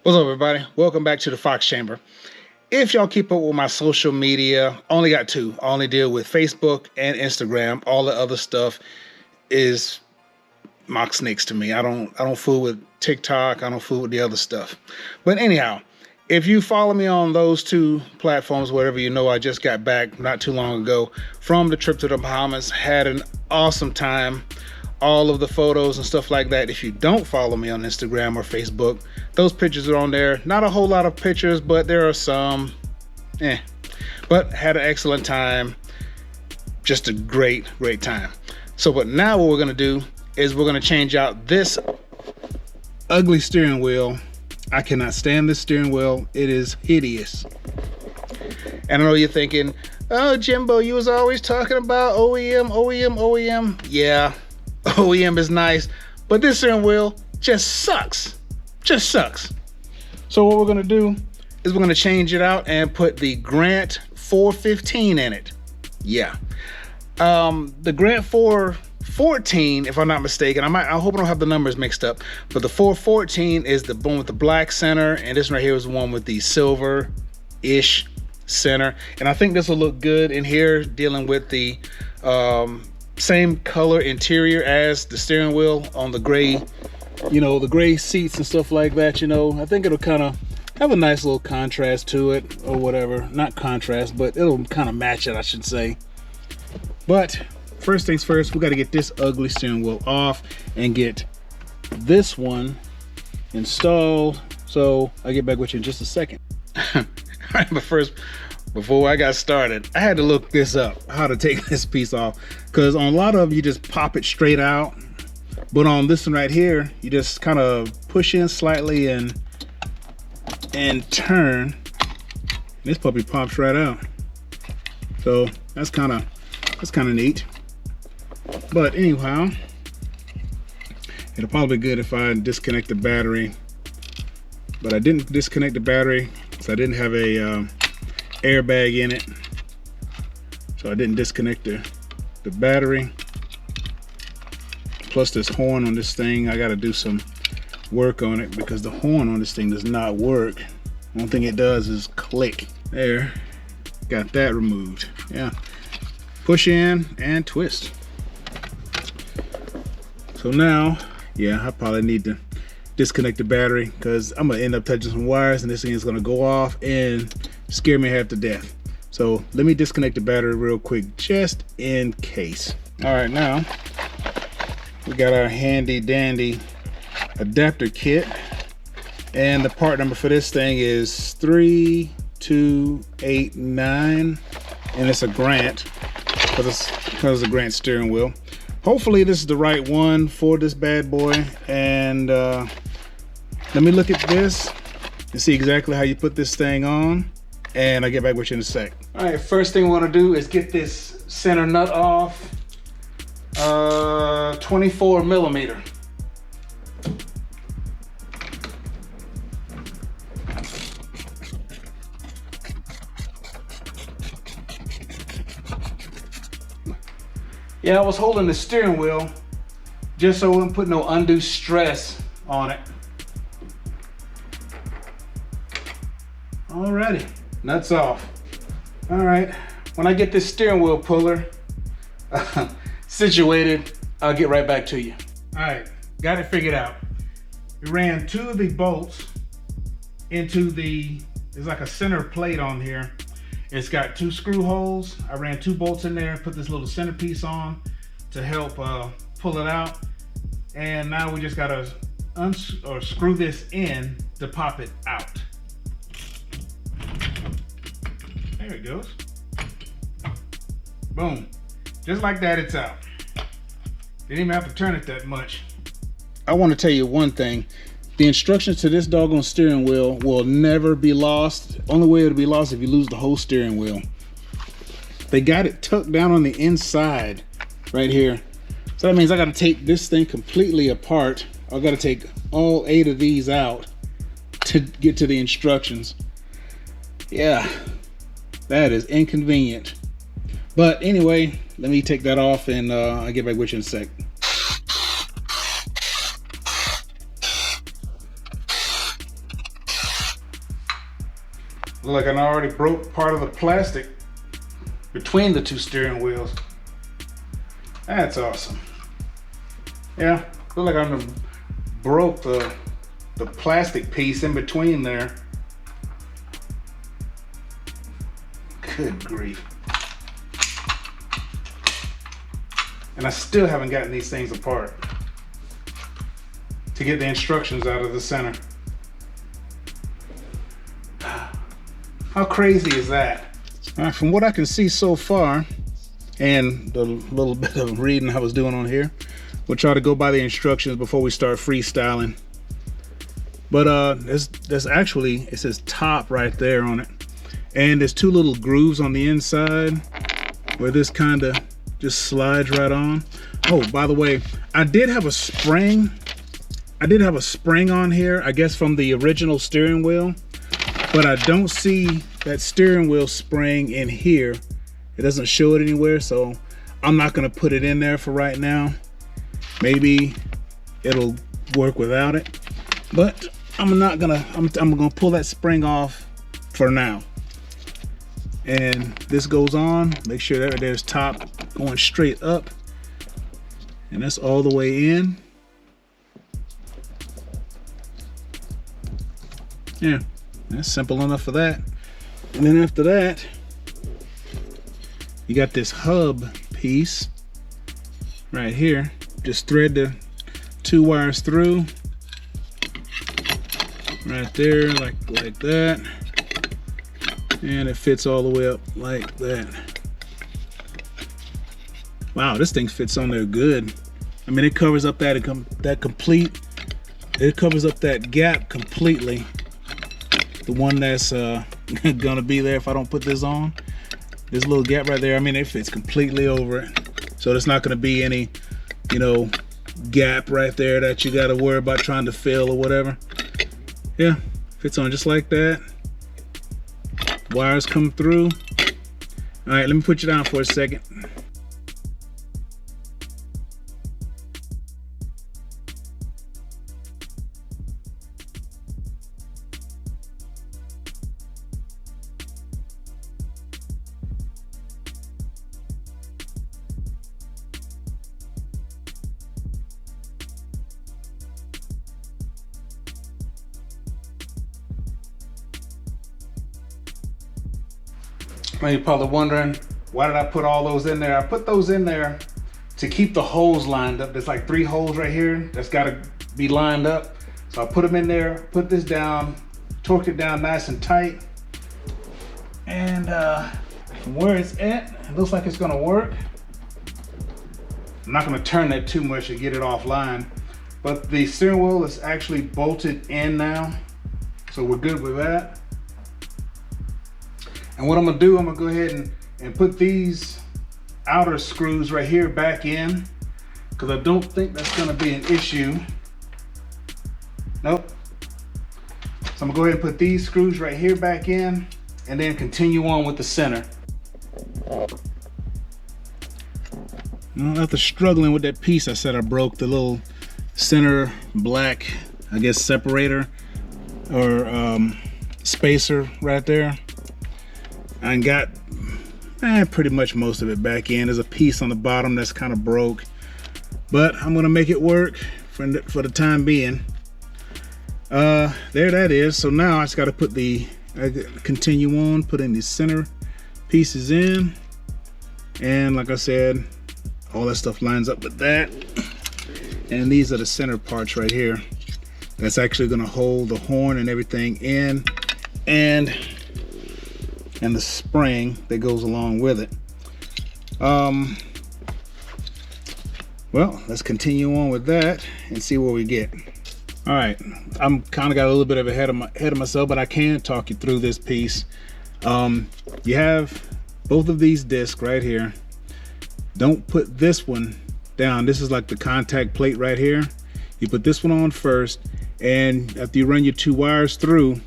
What's up, everybody? Welcome back to the Fox Chamber. If y'all keep up with my social media, I only got two. I only deal with Facebook and Instagram. All the other stuff is mock snakes to me. I don't fool with TikTok. I don't fool with the other stuff. But anyhow, if you follow me on those two platforms, whatever, you know I just got back not too long ago from the trip to the Bahamas. Had an awesome time. All of the photos and stuff like that. If you don't follow me on Instagram or Facebook, those pictures are on there. Not a whole lot of pictures, but there are some. But had an excellent time. Just a great time. So, but now what we're gonna do is we're gonna change out this ugly steering wheel. I cannot stand this steering wheel. It is hideous. And I know you're thinking, oh, Jimbo, you was always talking about OEM. Yeah. OEM is nice, but this steering wheel just sucks. So what we're gonna do is we're gonna change it out and put the Grant 415 in it. Yeah. The Grant 414, if I'm not mistaken, I hope I don't have the numbers mixed up, but the 414 is the one with the black center, and this one right here is the one with the silver-ish center. And I think this will look good in here, dealing with the same color interior as the steering wheel on the gray, the gray seats and stuff like that. I think it'll kind of have a nice little contrast to it, or whatever. Not contrast, but it'll kind of match it, I should say. But first things first, we got to get this ugly steering wheel off and get this one installed. So I'll get back with you in just a second. All right, but first, before I got started, I had to look this up, how to take this piece off, because on a lot of them you just pop it straight out, but on this one right here you just kind of push in slightly and turn. This puppy pops right out. So that's kind of neat. But anyhow, it'll probably be good if I disconnect the battery, but I didn't disconnect the battery because I didn't have a airbag in it, so I didn't disconnect the battery. Plus this horn on this thing, I got to do some work on it because the horn on this thing does not work. One thing it does is click. There, got that removed. Yeah, push in and twist. So now, yeah, I probably need to disconnect the battery because I'm gonna end up touching some wires and this thing is gonna go off and scare me half to death. So let me disconnect the battery real quick just in case. All right, now we got our handy dandy adapter kit, and the part number for this thing is 3289, and it's a Grant because it's a Grant steering wheel. Hopefully this is the right one for this bad boy, and let me look at this and see exactly how you put this thing on, and I'll get back with you in a sec. All right, first thing we want to do is get this center nut off. 24 millimeter. Yeah, I was holding the steering wheel just so I wouldn't put no undue stress on it. Alrighty, nuts off. All right, when I get this steering wheel puller situated, I'll get right back to you. All right, got it figured out. We ran two of the bolts into there's like a center plate on here. It's got two screw holes. I ran two bolts in there, put this little centerpiece on to help pull it out. And now we just gotta screw this in to pop it out. There it goes. Boom. Just like that, it's out. Didn't even have to turn it that much. I want to tell you one thing. The instructions to this doggone steering wheel will never be lost. Only way it'll be lost if you lose the whole steering wheel. They got it tucked down on the inside right here. So that means I got to take this thing completely apart. I've got to take all 8 of these out to get to the instructions. Yeah, that is inconvenient. But anyway, let me take that off and I'll get back with you in a sec. Look like I already broke part of the plastic between the two steering wheels. That's awesome. Yeah, look like I broke the plastic piece in between there. Good grief. And I still haven't gotten these things apart to get the instructions out of the center. How crazy is that? From what I can see so far, and the little bit of reading I was doing on here, we'll try to go by the instructions before we start freestyling. But there's actually, it says top right there on it. And there's two little grooves on the inside where this kind of just slides right on. Oh, by the way, I did have a spring on here, I guess from the original steering wheel, but I don't see that steering wheel spring in here. It doesn't show it anywhere, so I'm not gonna put it in there for right now. Maybe it'll work without it, but I'm gonna pull that spring off for now. And this goes on, make sure that there's top going straight up, and that's all the way in. Yeah, that's simple enough for that. And then after that, you got this hub piece right here. Just thread the two wires through right there, like that, and it fits all the way up like that. Wow, this thing fits on there good. I mean, it covers up it covers up that gap completely. The one that's gonna be there if I don't put this on. This little gap right there, I mean, it fits completely over it. So there's not gonna be any, you know, gap right there that you gotta worry about trying to fill or whatever. Yeah, fits on just like that. Wires come through. All right, let me put you down for a second. Now you're probably wondering, why did I put all those in there? I put those in there to keep the holes lined up. There's like 3 holes right here that's gotta be lined up. So I put them in there, put this down, torque it down nice and tight. And from where it's at, it looks like it's gonna work. I'm not gonna turn that too much to get it offline, but the steering wheel is actually bolted in now. So we're good with that. And what I'm gonna do, I'm gonna go ahead and put these outer screws right here back in, because I don't think that's gonna be an issue. Nope. So I'm gonna go ahead and put these screws right here back in, and then continue on with the center. After struggling with that piece, I said I broke the little center black, I guess, separator or spacer right there. I got pretty much most of it back in. There's a piece on the bottom that's kind of broke, but I'm gonna make it work for the time being. There that is. So now I just got to put continue on putting the center pieces in, and like I said, all that stuff lines up with that. And these are the center parts right here. That's actually gonna hold the horn and everything in, and the spring that goes along with it. Well, let's continue on with that and see where we get. All right, I'm kind of got a little bit of ahead of myself, but I can talk you through this piece. You have both of these discs right here. Don't put this one down. This is like the contact plate right here. You put this one on first, and after you run your 2 wires through,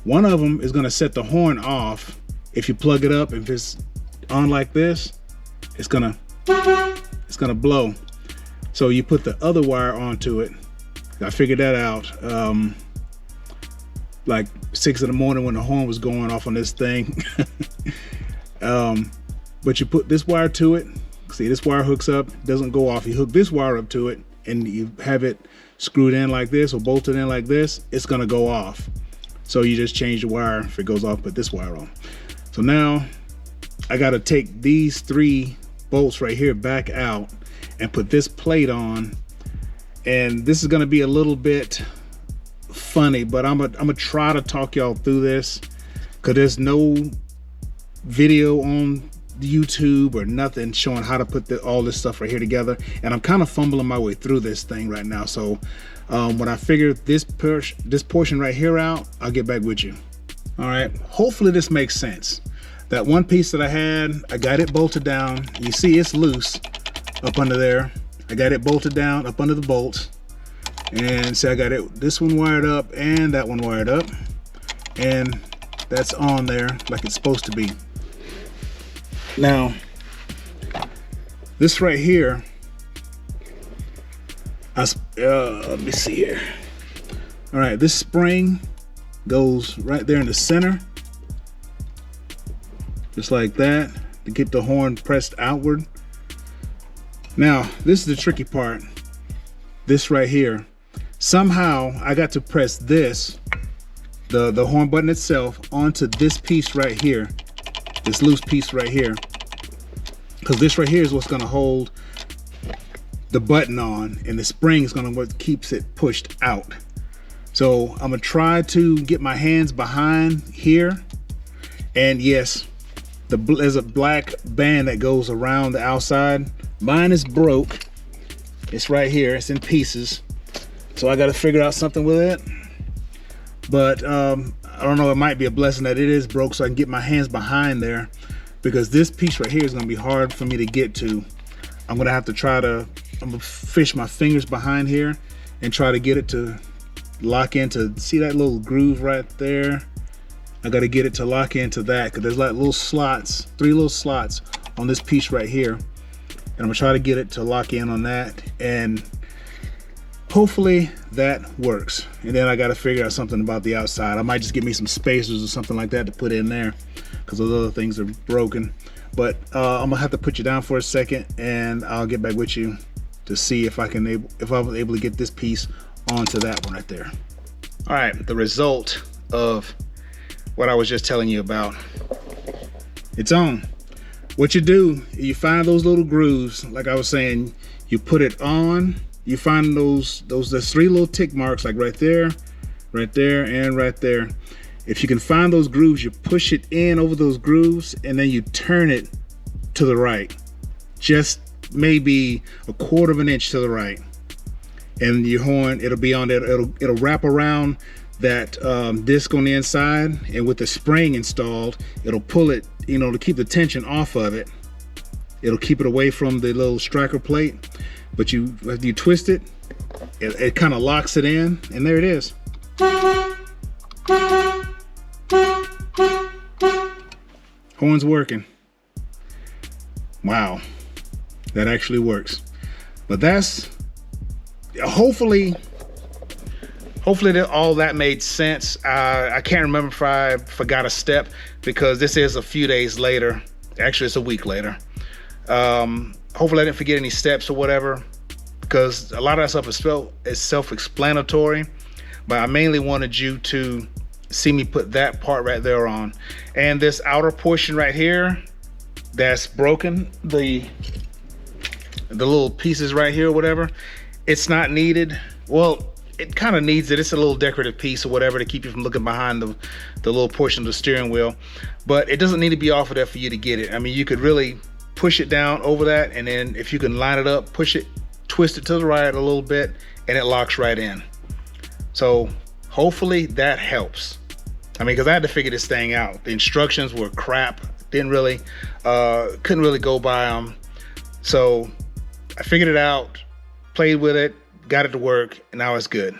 one of them is going to set the horn off. If you plug it up, if it's on like this, it's gonna blow. So you put the other wire onto it. I figured that out. like 6 in the morning when the horn was going off on this thing. But you put this wire to it. See, this wire hooks up, doesn't go off. You hook this wire up to it and you have it screwed in like this or bolted in like this, it's gonna go off. So you just change the wire. If it goes off, put this wire on. So now I gotta take these 3 bolts right here back out and put this plate on. And this is gonna be a little bit funny, but I'm gonna try to talk y'all through this, because there's no video on YouTube or nothing showing how to put all this stuff right here together, and I'm kind of fumbling my way through this thing right now. So when I figure this portion right here out, I'll get back with you. All right, hopefully this makes sense. That one piece that I had, I got it bolted down. You see it's loose up under there. I got it bolted down up under the bolts, and see I got this one wired up and that one wired up, and that's on there like it's supposed to be. Now, this right here, let me see here. All right, this spring goes right there in the center, just like that, to get the horn pressed outward. Now, this is the tricky part. This right here, somehow I got to press this, the horn button itself, onto this piece right here, this loose piece right here, because this right here is what's going to hold the button on, and the spring is going to what keeps it pushed out. So I'm gonna try to get my hands behind here, and yes, there's a black band that goes around the outside. Mine is broke. It's right here, it's in pieces, so I got to figure out something with it. But I don't know, it might be a blessing that it is broke, so I can get my hands behind there, because this piece right here is going to be hard for me to get to. I'm going to have to I'm going to fish my fingers behind here and try to get it to lock into, see that little groove right there? I got to get it to lock into that, because there's like little slots, 3 little slots on this piece right here. And I'm going to try to get it to lock in on that, and hopefully that works. And then I got to figure out something about the outside. I might just get me some spacers or something like that to put in there, because those other things are broken. But I'm gonna have to put you down for a second, and I'll get back with you to see if I was able to get this piece onto that one right there. All right, the result of what I was just telling you about, it's on. What you do, you find those little grooves, like I was saying, you put it on. You find there's 3 little tick marks, like right there, and right there. If you can find those grooves, you push it in over those grooves, and then you turn it to the right, just maybe 1/4 of an inch to the right, and your horn, it'll be on there. It'll wrap around that disc on the inside, and with the spring installed, it'll pull it, to keep the tension off of it. It'll keep it away from the little striker plate. But you twist it, it kind of locks it in, and there it is. Horn's working. Wow, that actually works. But that's, hopefully all that made sense. I can't remember if I forgot a step, because this is a few days later. Actually, it's a week later. Hopefully I didn't forget any steps or whatever, because a lot of that stuff is self-explanatory, but I mainly wanted you to see me put that part right there on. And this outer portion right here that's broken, the little pieces right here or whatever, it's not needed. Well, it kind of needs it. It's a little decorative piece or whatever to keep you from looking behind the little portion of the steering wheel, but it doesn't need to be off of there for you to get it. I mean, you could really push it down over that, and then if you can line it up, push it, twist it to the right a little bit, and it locks right in. So hopefully that helps. I mean, because I had to figure this thing out. The instructions were crap. Couldn't really go by them. So I figured it out, played with it, got it to work, and now it's good.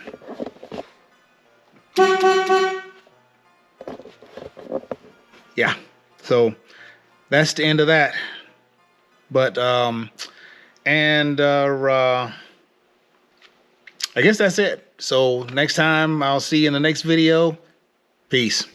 Yeah, so that's the end of that. But I guess that's it. So next time, I'll see you in the next video. Peace.